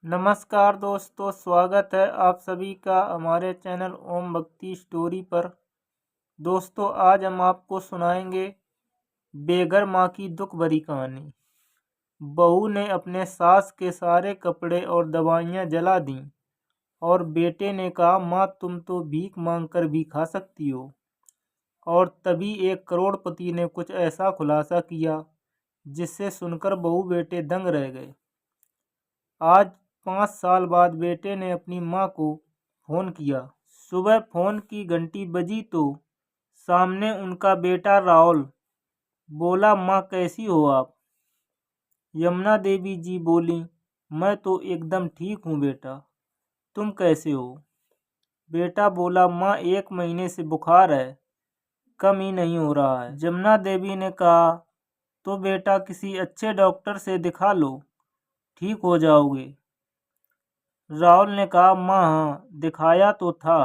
नमस्कार दोस्तों, स्वागत है आप सभी का हमारे चैनल ओम भक्ति स्टोरी पर। दोस्तों, आज हम आपको सुनाएंगे बेघर माँ की दुख भरी कहानी। बहू ने अपने सास के सारे कपड़े और दवाइयाँ जला दी और बेटे ने कहा, माँ तुम तो भीख मांग कर भी खा सकती हो। और तभी एक करोड़पति ने कुछ ऐसा खुलासा किया जिससे सुनकर बहू बेटे दंग रह गए। आज 5 साल बाद बेटे ने अपनी माँ को फ़ोन किया। सुबह फ़ोन की घंटी बजी तो सामने उनका बेटा राहुल बोला, माँ कैसी हो आप? यमुना देवी जी बोली, मैं तो एकदम ठीक हूँ बेटा, तुम कैसे हो? बेटा बोला, माँ 1 महीने से बुखार है, कम ही नहीं हो रहा है। यमुना देवी ने कहा, तो बेटा किसी अच्छे डॉक्टर से दिखा लो, ठीक हो जाओगे। राहुल ने कहा, माँ हाँ, दिखाया तो था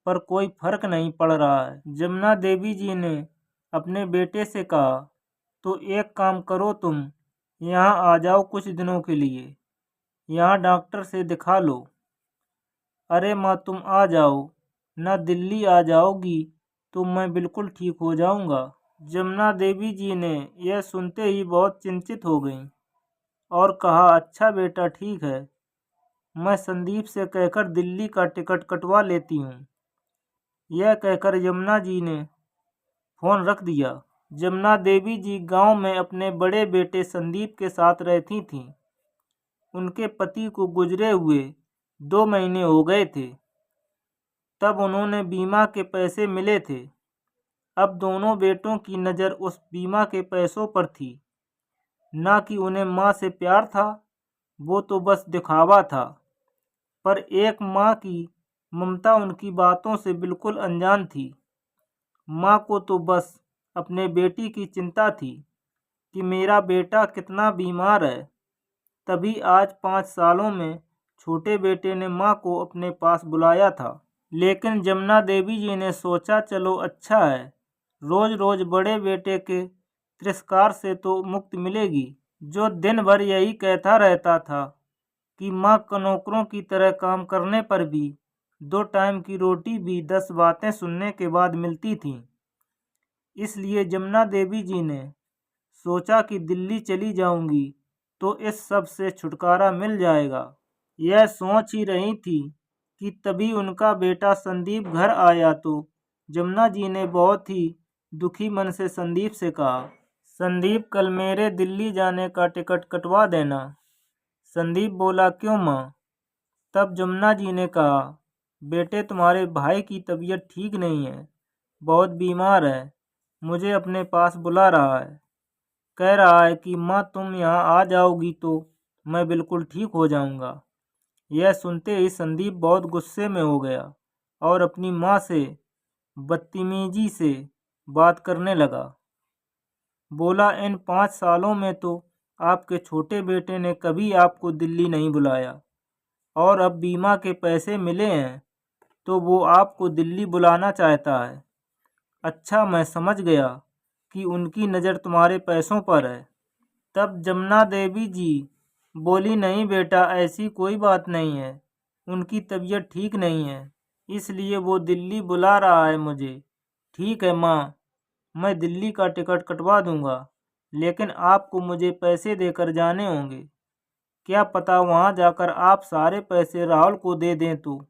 पर कोई फर्क नहीं पड़ रहा है। यमुना देवी जी ने अपने बेटे से कहा, तो एक काम करो, तुम यहाँ आ जाओ कुछ दिनों के लिए, यहाँ डॉक्टर से दिखा लो। अरे माँ तुम आ जाओ ना, दिल्ली आ जाओगी तो मैं बिल्कुल ठीक हो जाऊँगा। यमुना देवी जी ने यह सुनते ही बहुत चिंतित हो गईं और कहा, अच्छा बेटा ठीक है, मैं संदीप से कहकर दिल्ली का टिकट कटवा लेती हूँ। यह कहकर यमुना जी ने फोन रख दिया। यमुना देवी जी गांव में अपने बड़े बेटे संदीप के साथ रहती थीं। उनके पति को गुजरे हुए 2 महीने हो गए थे। तब उन्होंने बीमा के पैसे मिले थे। अब दोनों बेटों की नज़र उस बीमा के पैसों पर थी, ना कि उन्हें माँ से प्यार था, वो तो बस दिखावा था। पर एक माँ की ममता उनकी बातों से बिल्कुल अनजान थी। माँ को तो बस अपने बेटी की चिंता थी कि मेरा बेटा कितना बीमार है। तभी आज 5 सालों में छोटे बेटे ने माँ को अपने पास बुलाया था। लेकिन यमुना देवी जी ने सोचा, चलो अच्छा है, रोज रोज बड़े बेटे के तिरस्कार से तो मुक्ति मिलेगी, जो दिन भर यही कहता रहता था कि माँ का नौकरों की तरह काम करने पर भी 2 टाइम की रोटी भी 10 बातें सुनने के बाद मिलती थी। इसलिए यमुना देवी जी ने सोचा कि दिल्ली चली जाऊंगी तो इस सब से छुटकारा मिल जाएगा। यह सोच ही रही थी कि तभी उनका बेटा संदीप घर आया तो यमुना जी ने बहुत ही दुखी मन से संदीप से कहा, संदीप कल मेरे दिल्ली जाने का टिकट कटवा देना। संदीप बोला, क्यों माँ? तब यमुना जी ने कहा, बेटे तुम्हारे भाई की तबीयत ठीक नहीं है, बहुत बीमार है, मुझे अपने पास बुला रहा है, कह रहा है कि माँ तुम यहाँ आ जाओगी तो मैं बिल्कुल ठीक हो जाऊँगा। यह सुनते ही संदीप बहुत गुस्से में हो गया और अपनी माँ से बदतमीजी से बात करने लगा। बोला, इन 5 सालों में तो आपके छोटे बेटे ने कभी आपको दिल्ली नहीं बुलाया और अब बीमा के पैसे मिले हैं तो वो आपको दिल्ली बुलाना चाहता है। अच्छा, मैं समझ गया कि उनकी नज़र तुम्हारे पैसों पर है। तब यमुना देवी जी बोली, नहीं बेटा, ऐसी कोई बात नहीं है, उनकी तबीयत ठीक नहीं है, इसलिए वो दिल्ली बुला रहा है मुझे। ठीक है माँ, मैं दिल्ली का टिकट कटवा दूंगा, लेकिन आपको मुझे पैसे देकर जाने होंगे। क्या पता वहाँ जाकर आप सारे पैसे राहुल को दे दें तो।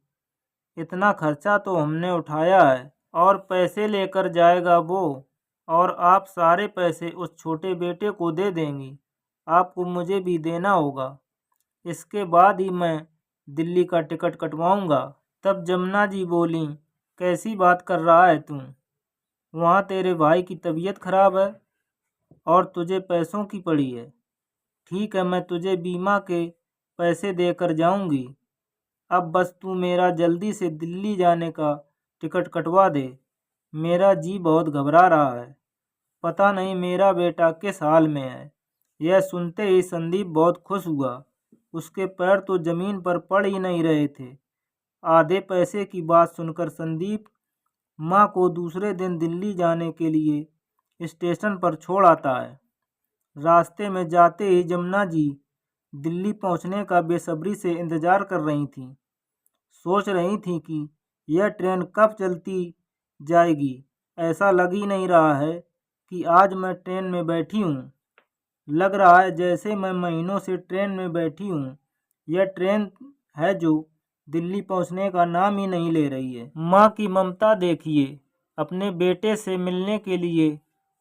इतना खर्चा तो हमने उठाया है और पैसे लेकर जाएगा वो, और आप सारे पैसे उस छोटे बेटे को दे देंगी। आपको मुझे भी देना होगा, इसके बाद ही मैं दिल्ली का टिकट कटवाऊंगा। तब यमुना जी बोली, कैसी बात कर रहा है तू? वहाँ तेरे भाई की तबीयत खराब है और तुझे पैसों की पड़ी है। ठीक है, मैं तुझे बीमा के पैसे देकर जाऊंगी। अब बस तू मेरा जल्दी से दिल्ली जाने का टिकट कटवा दे। मेरा जी बहुत घबरा रहा है, पता नहीं मेरा बेटा किस हाल में है। यह सुनते ही संदीप बहुत खुश हुआ। उसके पैर तो जमीन पर पड़ ही नहीं रहे थे। आधे पैसे की बात सुनकर संदीप माँ को दूसरे दिन दिल्ली जाने के लिए स्टेशन पर छोड़ आता है। रास्ते में जाते ही यमुना जी दिल्ली पहुंचने का बेसब्री से इंतज़ार कर रही थीं। सोच रही थीं कि यह ट्रेन कब चलती जाएगी। ऐसा लग ही नहीं रहा है कि आज मैं ट्रेन में बैठी हूँ। लग रहा है जैसे मैं महीनों से ट्रेन में बैठी हूँ। यह ट्रेन है जो दिल्ली पहुंचने का नाम ही नहीं ले रही है। माँ की ममता देखिए। अपने बेटे से मिलने के लिए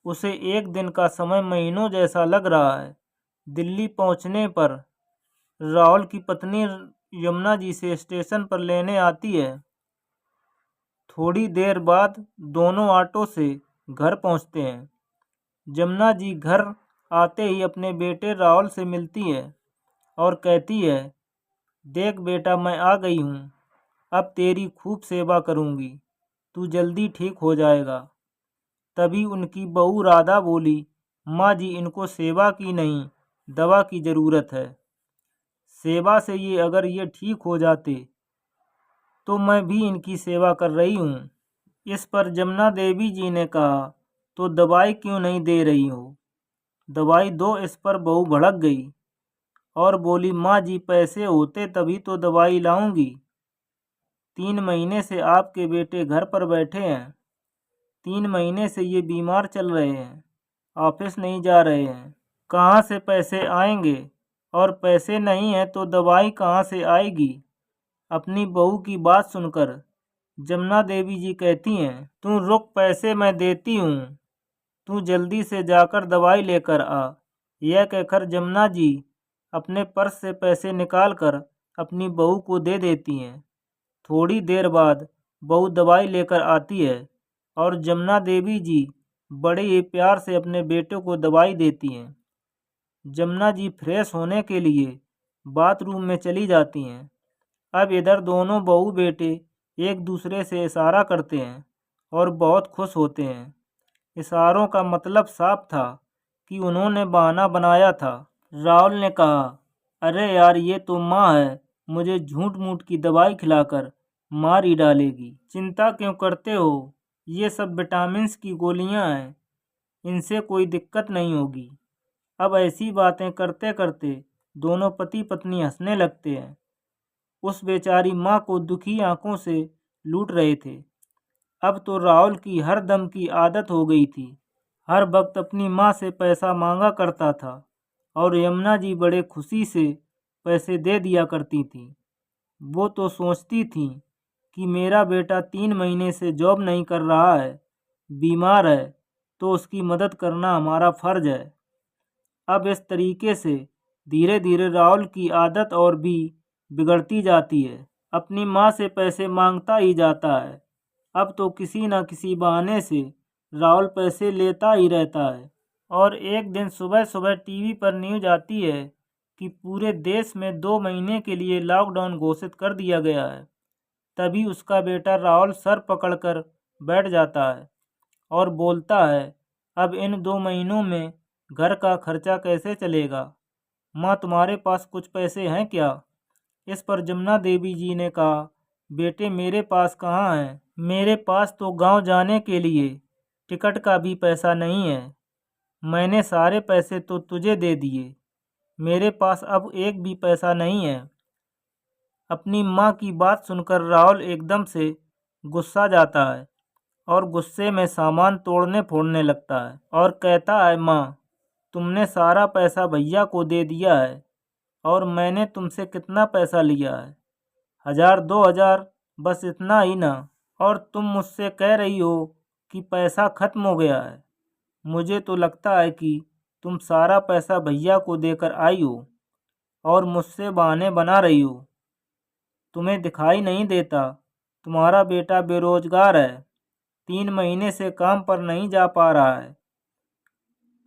उसे एक दिन का समय महीनों जैसा लग रहा है। दिल्ली पहुंचने पर राहुल की पत्नी यमुना जी से स्टेशन पर लेने आती है। थोड़ी देर बाद दोनों ऑटो से घर पहुंचते हैं। यमुना जी घर आते ही अपने बेटे राहुल से मिलती है और कहती है, देख बेटा, मैं आ गई हूँ। अब तेरी खूब सेवा करूँगी। तू जल्दी ठीक हो जाएगा। तभी उनकी बहू राधा बोली, माँ जी, इनको सेवा की नहीं, दवा की ज़रूरत है। सेवा से अगर ये ठीक हो जाते तो मैं भी इनकी सेवा कर रही हूँ। इस पर जमुना देवी जी ने कहा, तो दवाई क्यों नहीं दे रही हो? दवाई दो। इस पर बहू भड़क गई और बोली, माँ जी, पैसे होते तभी तो दवाई लाऊंगी। 3 महीने से आपके बेटे घर पर बैठे हैं। 3 महीने से ये बीमार चल रहे हैं, ऑफिस नहीं जा रहे हैं। कहाँ से पैसे आएंगे? और पैसे नहीं हैं तो दवाई कहाँ से आएगी? अपनी बहू की बात सुनकर जमुना देवी जी कहती हैं, तू रुक, पैसे मैं देती हूँ। तू जल्दी से जाकर दवाई लेकर आ। यह कहकर जमुना जी अपने पर्स से पैसे निकालकर अपनी बहू को दे देती हैं। थोड़ी देर बाद बहू दवाई लेकर आती है और जमुना देवी जी बड़े ही प्यार से अपने बेटे को दवाई देती हैं। जमुना जी फ्रेश होने के लिए बाथरूम में चली जाती हैं। अब इधर दोनों बहू बेटे एक दूसरे से इशारा करते हैं और बहुत खुश होते हैं। इशारों का मतलब साफ था कि उन्होंने बहाना बनाया था। राहुल ने कहा, अरे यार, ये तो माँ है, मुझे झूठ मूठ की दवाई खिलाकर मार ही डालेगी। चिंता क्यों करते हो? ये सब विटामिन्स की गोलियां हैं, इनसे कोई दिक्कत नहीं होगी। अब ऐसी बातें करते करते दोनों पति पत्नी हंसने लगते हैं। उस बेचारी माँ को दुखी आंखों से लूट रहे थे। अब तो राहुल की हर दम की आदत हो गई थी। हर वक्त अपनी माँ से पैसा मांगा करता था और यमुना जी बड़े खुशी से पैसे दे दिया करती थी। वो तो सोचती थी कि मेरा बेटा 3 महीने से जॉब नहीं कर रहा है, बीमार है, तो उसकी मदद करना हमारा फर्ज है। अब इस तरीके से धीरे धीरे राहुल की आदत और भी बिगड़ती जाती है। अपनी माँ से पैसे मांगता ही जाता है। अब तो किसी न किसी बहाने से राहुल पैसे लेता ही रहता है। और एक दिन सुबह सुबह टीवी पर न्यूज़ आती है कि पूरे देश में 2 महीने के लिए लॉकडाउन घोषित कर दिया गया है। तभी उसका बेटा राहुल सर पकड़कर बैठ जाता है और बोलता है, अब इन 2 महीनों में घर का खर्चा कैसे चलेगा? माँ, तुम्हारे पास कुछ पैसे हैं क्या? इस पर जमुना देवी जी ने कहा, बेटे, मेरे पास कहाँ है? मेरे पास तो गांव जाने के लिए टिकट का भी पैसा नहीं है। मैंने सारे पैसे तो तुझे दे दिए। मेरे पास अब एक भी पैसा नहीं है। अपनी माँ की बात सुनकर राहुल एकदम से गुस्सा जाता है और गुस्से में सामान तोड़ने फोड़ने लगता है और कहता है, माँ, तुमने सारा पैसा भैया को दे दिया है और मैंने तुमसे कितना पैसा लिया है? 1000 2000, बस इतना ही ना। और तुम मुझसे कह रही हो कि पैसा खत्म हो गया है। मुझे तो लगता है कि तुम सारा पैसा भैया को देकर आई हो और मुझसे बहाने बना रही हो। तुम्हें दिखाई नहीं देता तुम्हारा बेटा बेरोजगार है, 3 महीने से काम पर नहीं जा पा रहा है,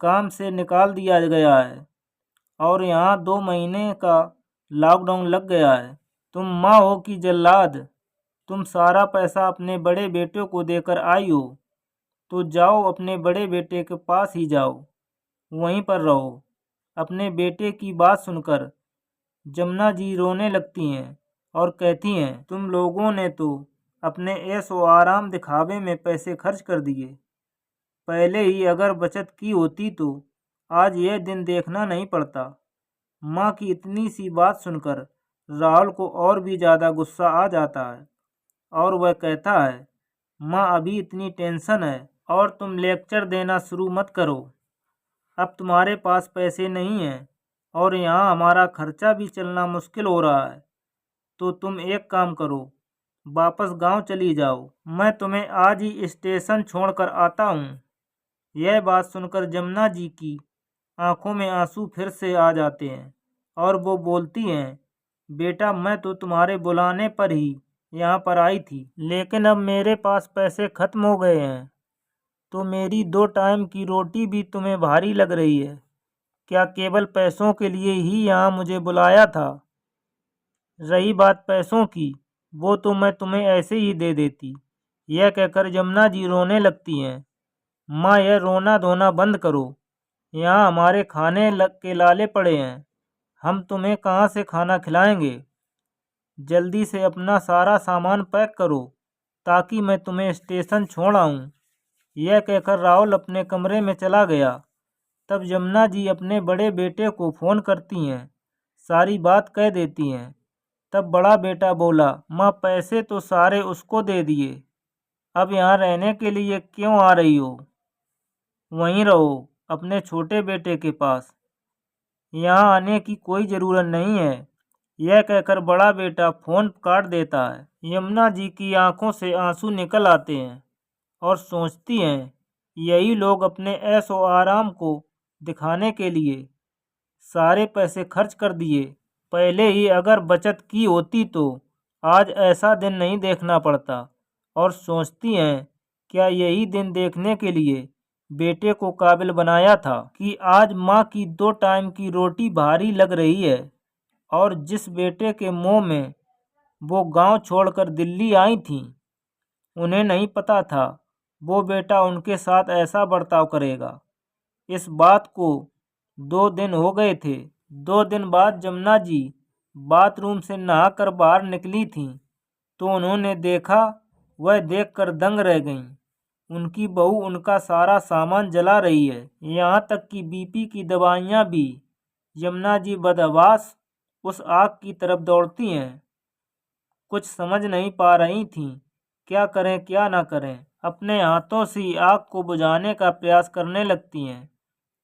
काम से निकाल दिया गया है और यहाँ 2 महीने का लॉकडाउन लग गया है। तुम माँ हो कि जल्लाद? तुम सारा पैसा अपने बड़े बेटे को देकर आई हो, तो जाओ अपने बड़े बेटे के पास ही जाओ, वहीं पर रहो। अपने बेटे की बात सुनकर जमुना जी रोने लगती हैं और कहती हैं, तुम लोगों ने तो अपने ऐशो आराम दिखावे में पैसे खर्च कर दिए। पहले ही अगर बचत की होती तो आज यह दिन देखना नहीं पड़ता। माँ की इतनी सी बात सुनकर राहुल को और भी ज़्यादा गुस्सा आ जाता है और वह कहता है, माँ अभी इतनी टेंशन है और तुम लेक्चर देना शुरू मत करो। अब तुम्हारे पास पैसे नहीं हैं और यहाँ हमारा खर्चा भी चलना मुश्किल हो रहा है, तो तुम एक काम करो, वापस गांव चली जाओ। मैं तुम्हें आज ही स्टेशन छोड़कर आता हूँ। यह बात सुनकर जमुना जी की आंखों में आंसू फिर से आ जाते हैं और वो बोलती हैं, बेटा मैं तो तुम्हारे बुलाने पर ही यहाँ पर आई थी, लेकिन अब मेरे पास पैसे खत्म हो गए हैं, तो मेरी 2 टाइम की रोटी भी तुम्हें भारी लग रही है। क्या केवल पैसों के लिए ही यहाँ मुझे बुलाया था? रही बात पैसों की, वो तो मैं तुम्हें ऐसे ही दे देती। यह कहकर जमुना जी रोने लगती हैं। माँ यह रोना धोना बंद करो। यहाँ हमारे खाने लग के लाले पड़े हैं, हम तुम्हें कहाँ से खाना खिलाएंगे। जल्दी से अपना सारा सामान पैक करो ताकि मैं तुम्हें स्टेशन छोड़ आऊँ। यह कहकर राहुल अपने कमरे में चला गया। तब जमुना जी अपने बड़े बेटे को फ़ोन करती हैं, सारी बात कह देती हैं। तब बड़ा बेटा बोला, माँ पैसे तो सारे उसको दे दिए, अब यहाँ रहने के लिए क्यों आ रही हो? वहीं रहो अपने छोटे बेटे के पास, यहाँ आने की कोई ज़रूरत नहीं है। यह कहकर बड़ा बेटा फ़ोन काट देता है। यमुना जी की आंखों से आंसू निकल आते हैं और सोचती हैं, यही लोग अपने ऐशो आराम को दिखाने के लिए सारे पैसे खर्च कर दिए। पहले ही अगर बचत की होती तो आज ऐसा दिन नहीं देखना पड़ता। और सोचती हैं, क्या यही दिन देखने के लिए बेटे को काबिल बनाया था कि आज माँ की 2 टाइम की रोटी भारी लग रही है। और जिस बेटे के मुंह में वो गांव छोड़कर दिल्ली आई थीं, उन्हें नहीं पता था वो बेटा उनके साथ ऐसा बर्ताव करेगा। इस बात को 2 दिन हो गए थे। 2 दिन बाद जमुना जी बाथरूम से नहाकर बाहर निकली थीं, तो उन्होंने देखा, वह देखकर दंग रह गईं। उनकी बहू उनका सारा सामान जला रही है, यहाँ तक कि बीपी की दवाइयाँ भी। यमुना जी बदहवास उस आग की तरफ दौड़ती हैं। कुछ समझ नहीं पा रही थीं, क्या करें क्या ना करें। अपने हाथों से आग को बुझाने का प्रयास करने लगती हैं।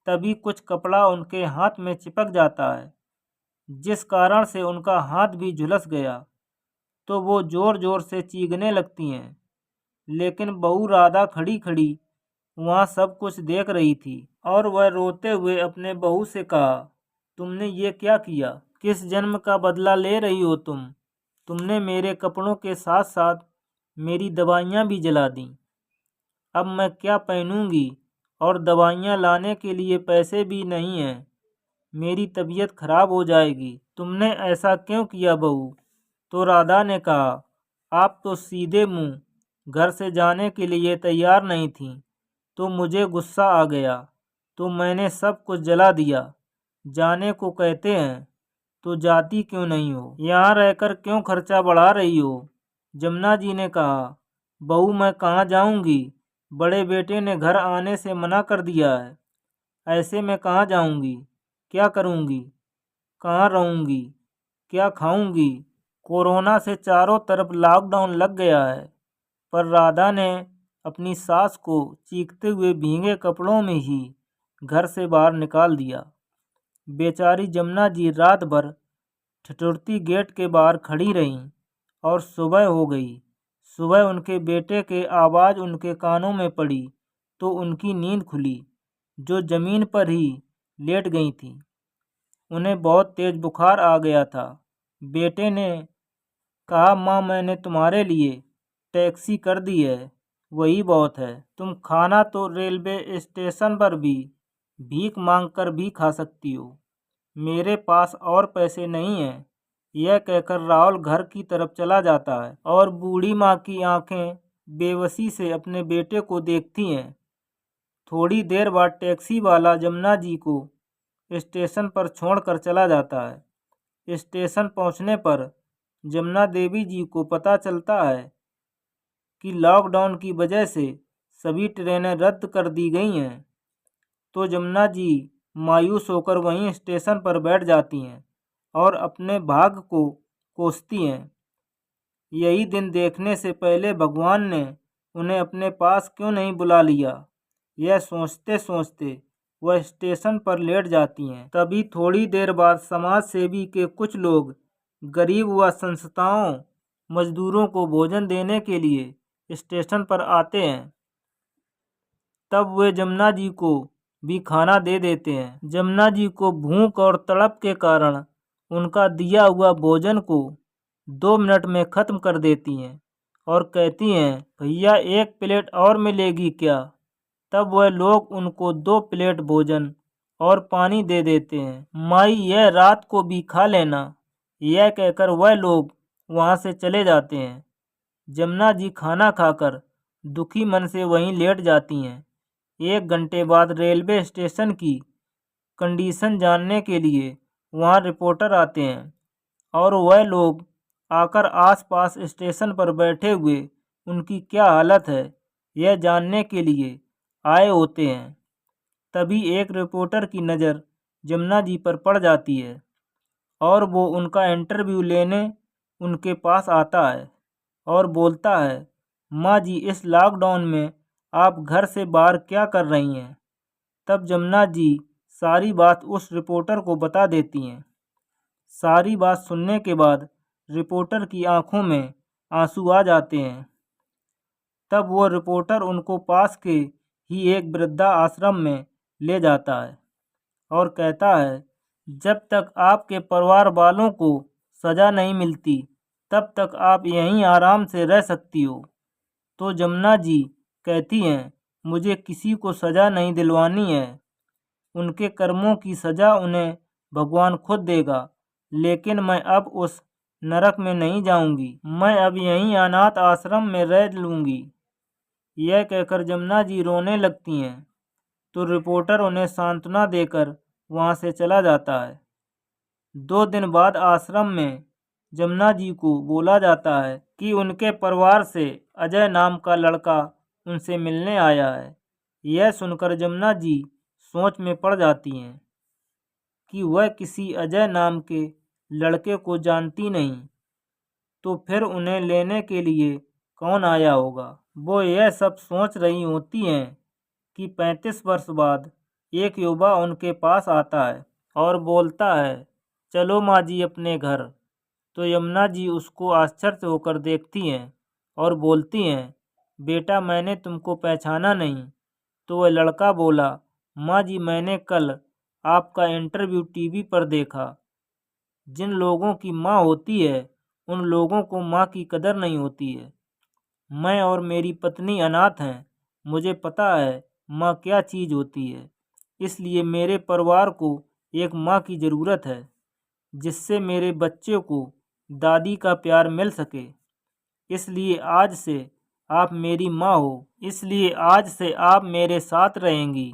तभी कुछ कपड़ा उनके हाथ में चिपक जाता है, जिस कारण से उनका हाथ भी झुलस गया। तो वो ज़ोर ज़ोर से चीखने लगती हैं, लेकिन बहू राधा खड़ी खड़ी वहाँ सब कुछ देख रही थी और वह रोते हुए अपने बहू से कहा, तुमने ये क्या किया? किस जन्म का बदला ले रही हो तुम? तुमने मेरे कपड़ों के साथ साथ मेरी दवाइयाँ भी जला दी। अब मैं क्या पहनूंगी और दवाइयाँ लाने के लिए पैसे भी नहीं हैं। मेरी तबीयत खराब हो जाएगी। तुमने ऐसा क्यों किया बहू? तो राधा ने कहा, आप तो सीधे मुंह घर से जाने के लिए तैयार नहीं थी, तो मुझे गुस्सा आ गया, तो मैंने सब कुछ जला दिया। जाने को कहते हैं तो जाती क्यों नहीं हो? यहाँ रहकर क्यों खर्चा बढ़ा रही हो? जमुना जी ने कहा, बहू मैं कहाँ जाऊँगी? बड़े बेटे ने घर आने से मना कर दिया है। ऐसे में कहाँ जाऊँगी? क्या करूँगी? कहाँ रहूँगी? क्या खाऊँगी? कोरोना से चारों तरफ लॉकडाउन लग गया है। पर राधा ने अपनी सास को चीखते हुए भीगे कपड़ों में ही घर से बाहर निकाल दिया। बेचारी जमुना जी रात भर ठिठुरती गेट के बाहर खड़ी रहीं और सुबह हो गई। सुबह उनके बेटे के आवाज़ उनके कानों में पड़ी तो उनकी नींद खुली, जो ज़मीन पर ही लेट गई थी। उन्हें बहुत तेज़ बुखार आ गया था। बेटे ने कहा, माँ मैंने तुम्हारे लिए टैक्सी कर दी है, वही बहुत है। तुम खाना तो रेलवे स्टेशन पर भी भीख मांगकर भी खा सकती हो, मेरे पास और पैसे नहीं हैं। यह कहकर राहुल घर की तरफ चला जाता है और बूढ़ी माँ की आंखें बेबसी से अपने बेटे को देखती हैं। थोड़ी देर बाद टैक्सी वाला जमुना जी को स्टेशन पर छोड़कर चला जाता है। स्टेशन पहुंचने पर जमुना देवी जी को पता चलता है कि लॉकडाउन की वजह से सभी ट्रेनें रद्द कर दी गई हैं। तो जमुना जी मायूस होकर वहीं स्टेशन पर बैठ जाती हैं और अपने भाग्य को कोसती हैं। यही दिन देखने से पहले भगवान ने उन्हें अपने पास क्यों नहीं बुला लिया, यह सोचते सोचते वह स्टेशन पर लेट जाती हैं। तभी थोड़ी देर बाद समाज सेवी के कुछ लोग गरीब व संस्थाओं मजदूरों को भोजन देने के लिए स्टेशन पर आते हैं। तब वे जमुना जी को भी खाना दे देते हैं। जमुना जी को भूख और तड़प के कारण उनका दिया हुआ भोजन को 2 मिनट में ख़त्म कर देती हैं और कहती हैं, भैया 1 प्लेट और मिलेगी क्या? तब वह लोग उनको 2 प्लेट भोजन और पानी दे देते हैं। माई यह रात को भी खा लेना, यह कहकर वह लोग वहाँ से चले जाते हैं। जमुना जी खाना खाकर दुखी मन से वहीं लेट जाती हैं। 1 घंटे बाद रेलवे स्टेशन की कंडीशन जानने के लिए वहाँ रिपोर्टर आते हैं और वह लोग आकर आसपास स्टेशन पर बैठे हुए उनकी क्या हालत है यह जानने के लिए आए होते हैं। तभी एक रिपोर्टर की नज़र जमुना जी पर पड़ जाती है और वो उनका इंटरव्यू लेने उनके पास आता है और बोलता है, माँ जी इस लॉकडाउन में आप घर से बाहर क्या कर रही हैं? तब जमुना जी सारी बात उस रिपोर्टर को बता देती हैं। सारी बात सुनने के बाद रिपोर्टर की आंखों में आंसू आ जाते हैं। तब वो रिपोर्टर उनको पास के ही एक वृद्धा आश्रम में ले जाता है और कहता है, जब तक आपके परिवार वालों को सज़ा नहीं मिलती तब तक आप यहीं आराम से रह सकती हो। तो जमुना जी कहती हैं, मुझे किसी को सज़ा नहीं दिलवानी है, उनके कर्मों की सज़ा उन्हें भगवान खुद देगा, लेकिन मैं अब उस नरक में नहीं जाऊंगी, मैं अब यहीं अनाथ आश्रम में रह लूँगी। यह कहकर जमुना जी रोने लगती हैं तो रिपोर्टर उन्हें सांत्वना देकर वहाँ से चला जाता है। 2 दिन बाद आश्रम में जमुना जी को बोला जाता है कि उनके परिवार से अजय नाम का लड़का उनसे मिलने आया है। यह सुनकर जमुना जी सोच में पड़ जाती हैं कि वह किसी अजय नाम के लड़के को जानती नहीं, तो फिर उन्हें लेने के लिए कौन आया होगा। वो यह सब सोच रही होती हैं कि 35 वर्ष बाद एक युवा उनके पास आता है और बोलता है, चलो माँ जी अपने घर। तो यमुना जी उसको आश्चर्य से होकर देखती हैं और बोलती हैं, बेटा मैंने तुमको पहचाना नहीं। तो वह लड़का बोला, माँ जी मैंने कल आपका इंटरव्यू टीवी पर देखा। जिन लोगों की माँ होती है उन लोगों को माँ की कदर नहीं होती है। मैं और मेरी पत्नी अनाथ हैं, मुझे पता है माँ क्या चीज़ होती है, इसलिए मेरे परिवार को एक माँ की ज़रूरत है जिससे मेरे बच्चे को दादी का प्यार मिल सके। इसलिए आज से आप मेरी माँ हो, इसलिए आज से आप मेरे साथ रहेंगी।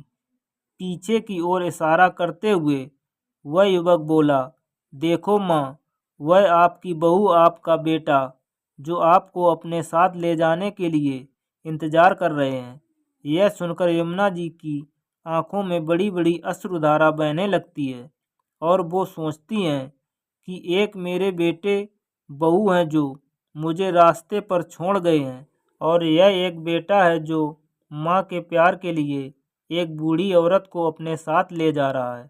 पीछे की ओर इशारा करते हुए वह युवक बोला, देखो माँ, वह आपकी बहू आपका बेटा जो आपको अपने साथ ले जाने के लिए इंतज़ार कर रहे हैं। यह सुनकर यमुना जी की आंखों में बड़ी बड़ी अश्रुधारा बहने लगती है और वो सोचती हैं कि एक मेरे बेटे बहू हैं जो मुझे रास्ते पर छोड़ गए हैं और यह एक बेटा है जो माँ के प्यार के लिए एक बूढ़ी औरत को अपने साथ ले जा रहा है।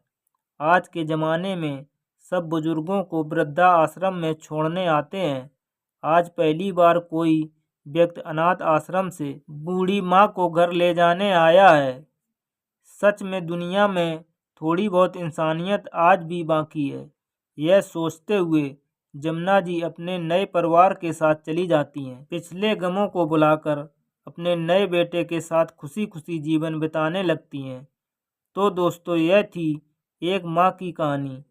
आज के ज़माने में सब बुजुर्गों को वृद्धा आश्रम में छोड़ने आते हैं। आज पहली बार कोई व्यक्ति अनाथ आश्रम से बूढ़ी माँ को घर ले जाने आया है। सच में दुनिया में थोड़ी बहुत इंसानियत आज भी बाकी है। यह सोचते हुए जमुना जी अपने नए परिवार के साथ चली जाती हैं। पिछले गमों को भुलाकर अपने नए बेटे के साथ खुशी खुशी जीवन बिताने लगती हैं। तो दोस्तों यह थी एक माँ की कहानी।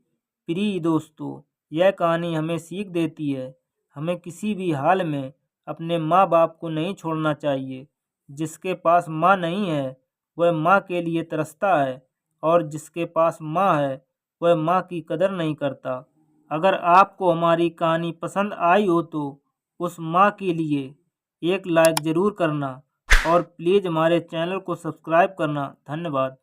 प्रिय दोस्तों, यह कहानी हमें सीख देती है, हमें किसी भी हाल में अपने माँ बाप को नहीं छोड़ना चाहिए। जिसके पास माँ नहीं है वह माँ के लिए तरसता है और जिसके पास माँ है वह माँ की कदर नहीं करता। अगर आपको हमारी कहानी पसंद आई हो तो उस माँ के लिए एक लाइक ज़रूर करना और प्लीज़ हमारे चैनल को सब्सक्राइब करना। धन्यवाद।